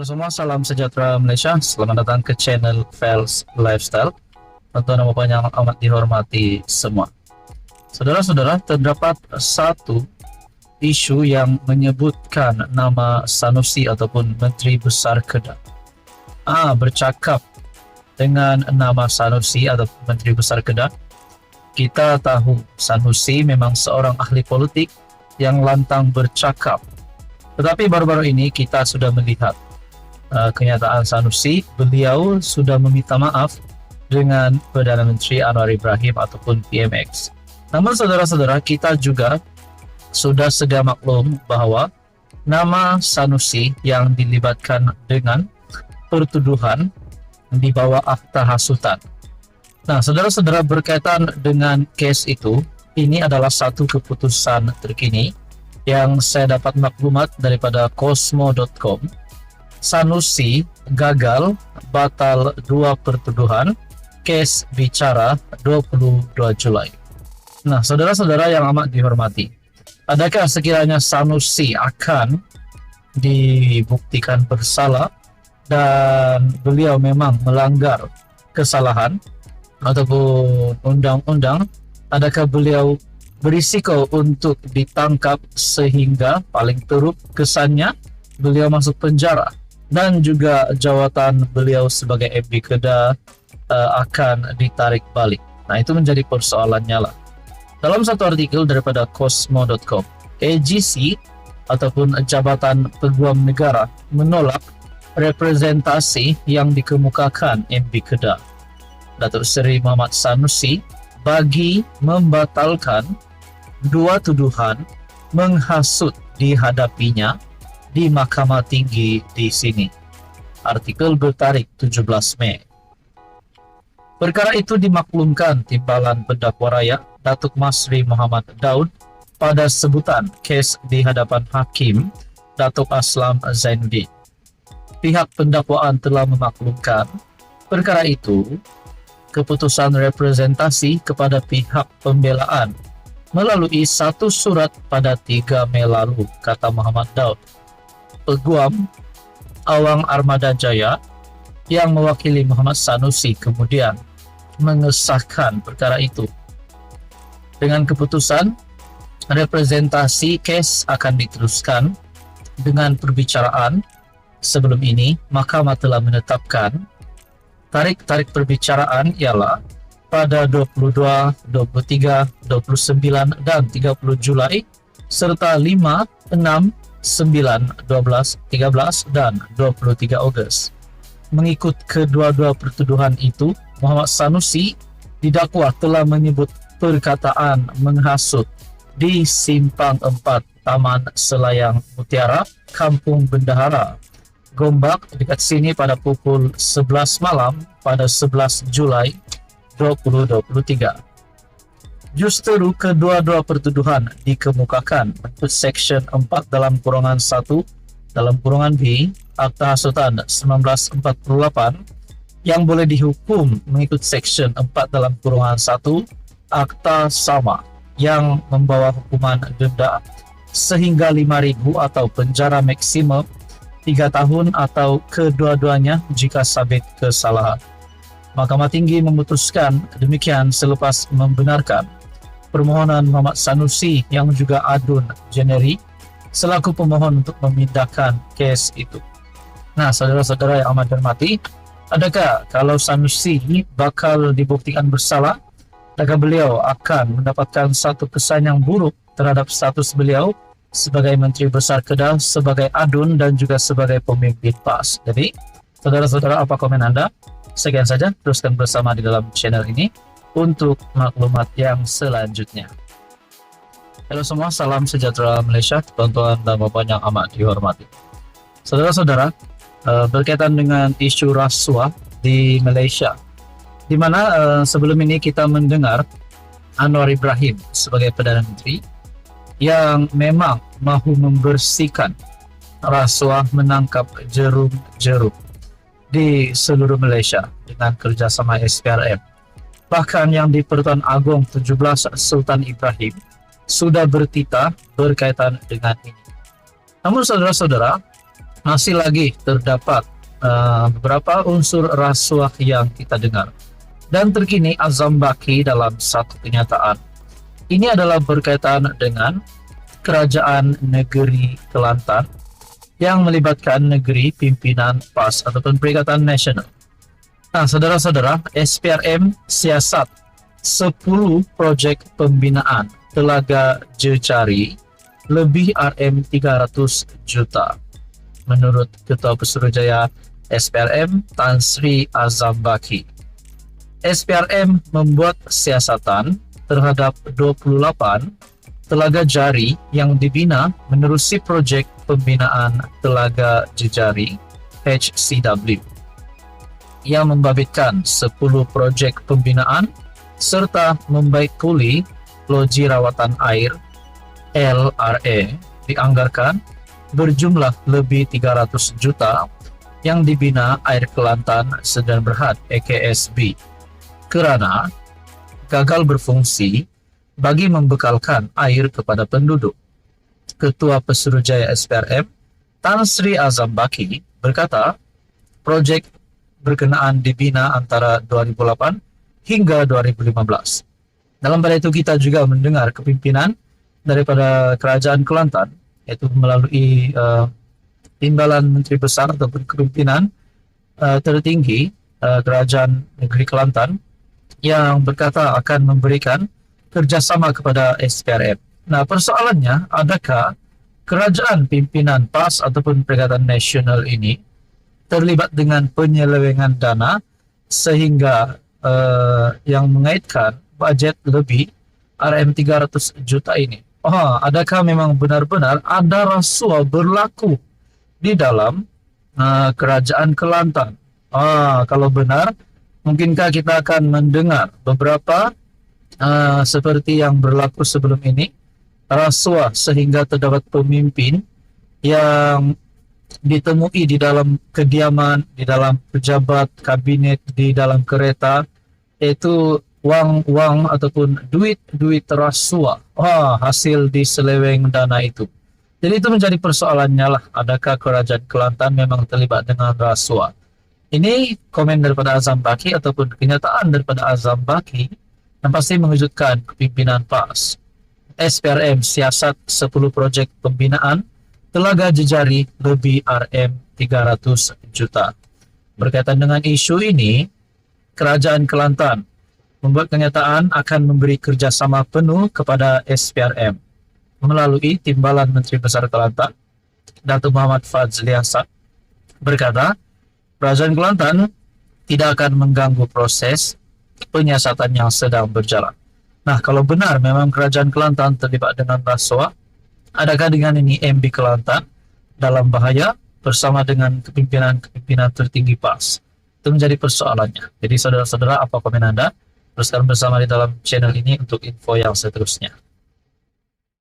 Halo semua, salam sejahtera Malaysia. Selamat datang ke channel Fels Lifestyle. Tentu nama yang amat dihormati semua. Saudara-saudara, terdapat satu isu yang menyebutkan nama Sanusi ataupun Menteri Besar Kedah. Bercakap dengan nama Sanusi atau Menteri Besar Kedah, kita tahu Sanusi memang seorang ahli politik yang lantang bercakap. Tetapi baru-baru ini kita sudah melihat kenyataan Sanusi. Beliau sudah meminta maaf dengan Perdana Menteri Anwar Ibrahim ataupun PMX. Namun saudara-saudara, kita juga sudah sedia maklum bahwa nama Sanusi yang dilibatkan dengan pertuduhan di bawah akta hasutan. Nah, saudara-saudara, berkaitan dengan kes itu, ini adalah satu keputusan terkini yang saya dapat maklumat daripada Cosmo.com. Sanusi gagal batal 2 pertuduhan, kes bicara 22 Julai. Nah, saudara-saudara yang amat dihormati, adakah sekiranya Sanusi akan dibuktikan bersalah dan beliau memang melanggar kesalahan ataupun undang-undang? Adakah beliau berisiko untuk ditangkap sehingga paling teruk kesannya beliau masuk penjara dan juga jawatan beliau sebagai MD Kedah akan ditarik balik? Nah, itu menjadi persoalannya lah. Dalam satu artikel daripada Cosmo.com, AGC ataupun Jabatan Peguam Negara menolak representasi yang dikemukakan MD Kedah Datuk Seri Muhammad Sanusi bagi membatalkan 2 tuduhan menghasut dihadapinya di Mahkamah Tinggi di sini. Artikel bertarikh 17 Mei. Perkara itu dimaklumkan Timbalan Pendakwa Rakyat Datuk Masri Muhammad Daud pada sebutan kes di hadapan Hakim Datuk Aslam Zainuddin. Pihak pendakwaan telah memaklumkan perkara itu, keputusan representasi kepada pihak pembelaan melalui satu surat pada 3 Mei lalu, kata Muhammad Daud. Peguam Awang Armada Jaya yang mewakili Muhammad Sanusi kemudian mengesahkan perkara itu. Dengan keputusan, representasi kes akan diteruskan dengan perbicaraan. Sebelum ini, Mahkamah telah menetapkan tarikh perbicaraan ialah pada 22, 23, 29 dan 30 Julai serta 5, 6, 9, 12, 13 dan 23 Ogos. Mengikut kedua-dua pertuduhan itu, Muhammad Sanusi didakwa telah menyebut perkataan menghasut di Simpang 4 Taman Selayang Mutiara, Kampung Bendahara, Gombak dekat sini pada pukul 11 malam pada 11 Julai 2023. Justru kedua-dua pertuduhan dikemukakan menurut Seksyen 4 dalam kurungan 1 dalam kurungan B Akta Hasutan 1948 yang boleh dihukum mengikut Seksyen 4 dalam kurungan 1 Akta Sama yang membawa hukuman denda sehingga 5.000 atau penjara maksimum 3 tahun atau kedua-duanya jika sabit kesalahan. Mahkamah Tinggi memutuskan demikian selepas membenarkan permohonan Muhammad Sanusi yang juga adun Jeneri selaku pemohon untuk memindahkan kes itu. Nah, saudara-saudara yang amat dihormati, adakah kalau Sanusi bakal dibuktikan bersalah, adakah beliau akan mendapatkan satu kesan yang buruk terhadap status beliau sebagai Menteri Besar Kedah, sebagai adun dan juga sebagai pemimpin PAS? Jadi, saudara-saudara, apa komen Anda? Sekian saja, teruskan bersama di dalam channel ini untuk maklumat yang selanjutnya. Halo semua, salam sejahtera Malaysia, tuan-tuan dan bapak yang amat dihormati. Saudara-saudara, berkaitan dengan isu rasuah di Malaysia, di mana sebelum ini kita mendengar Anwar Ibrahim sebagai Perdana Menteri yang memang mahu membersihkan rasuah menangkap jerum-jerum di seluruh Malaysia dengan kerjasama SPRM. Bahkan yang di Pertuan Agong 17 Sultan Ibrahim sudah bertitah berkaitan dengan ini. Namun saudara-saudara, masih lagi terdapat beberapa unsur rasuah yang kita dengar. Dan terkini Azam Baki dalam satu kenyataan. Ini adalah berkaitan dengan kerajaan negeri Kelantan yang melibatkan negeri pimpinan PAS ataupun Perikatan Nasional. Nah, saudara-saudara, SPRM siasat 10 projek pembinaan Telaga Jecari lebih RM300 juta. Menurut Ketua Pesuruhjaya SPRM Tan Sri Azam Baki, SPRM membuat siasatan terhadap 28 telaga jari yang dibina menerusi projek pembinaan Telaga Jejari HCW yang membabitkan 10 projek pembinaan serta membaik pulih loji rawatan air LRE dianggarkan berjumlah lebih 300 juta yang dibina Air Kelantan Sedan Berhad EKSB kerana gagal berfungsi bagi membekalkan air kepada penduduk. Ketua Pesuruhjaya SPRM Tan Sri Azam Baki berkata, projek berkenaan dibina antara 2008 hingga 2015. Dalam pada itu kita juga mendengar kepimpinan daripada Kerajaan Kelantan, yaitu melalui Timbalan Menteri Besar ataupun kepimpinan tertinggi Kerajaan Negeri Kelantan yang berkata akan memberikan kerjasama kepada SPRM. Nah, persoalannya, adakah kerajaan pimpinan PAS ataupun Perikatan Nasional ini terlibat dengan penyelewengan dana sehingga yang mengaitkan bajet lebih RM300 juta ini? Adakah memang benar-benar ada rasuah berlaku di dalam Kerajaan Kelantan? Kalau benar, mungkinkah kita akan mendengar beberapa seperti yang berlaku sebelum ini, rasuah sehingga terdapat pemimpin yang ditemui di dalam kediaman, di dalam pejabat kabinet, di dalam kereta, yaitu wang ataupun duit rasuah hasil diseleweng dana itu. Jadi itu menjadi persoalannya lah, adakah Kerajaan Kelantan memang terlibat dengan rasuah? Ini komen daripada Azam Baki ataupun kenyataan daripada Azam Baki yang pasti mengejutkan kepimpinan PAS. SPRM siasat 10 projek pembinaan Telaga Jejari lebih RM300 juta. Berkaitan dengan isu ini, Kerajaan Kelantan membuat kenyataan akan memberi kerjasama penuh kepada SPRM melalui Timbalan Menteri Besar Kelantan, Datuk Muhammad Fadzli Hasan, berkata, Kerajaan Kelantan tidak akan mengganggu proses penyiasatan yang sedang berjalan. Nah, kalau benar memang Kerajaan Kelantan terlibat dengan rasuah, adakah dengan ini MB Kelantan dalam bahaya bersama dengan kepimpinan tertinggi PAS? Itu menjadi persoalannya. Jadi saudara-saudara, apa komen Anda? Teruskan bersama di dalam channel ini untuk info yang seterusnya.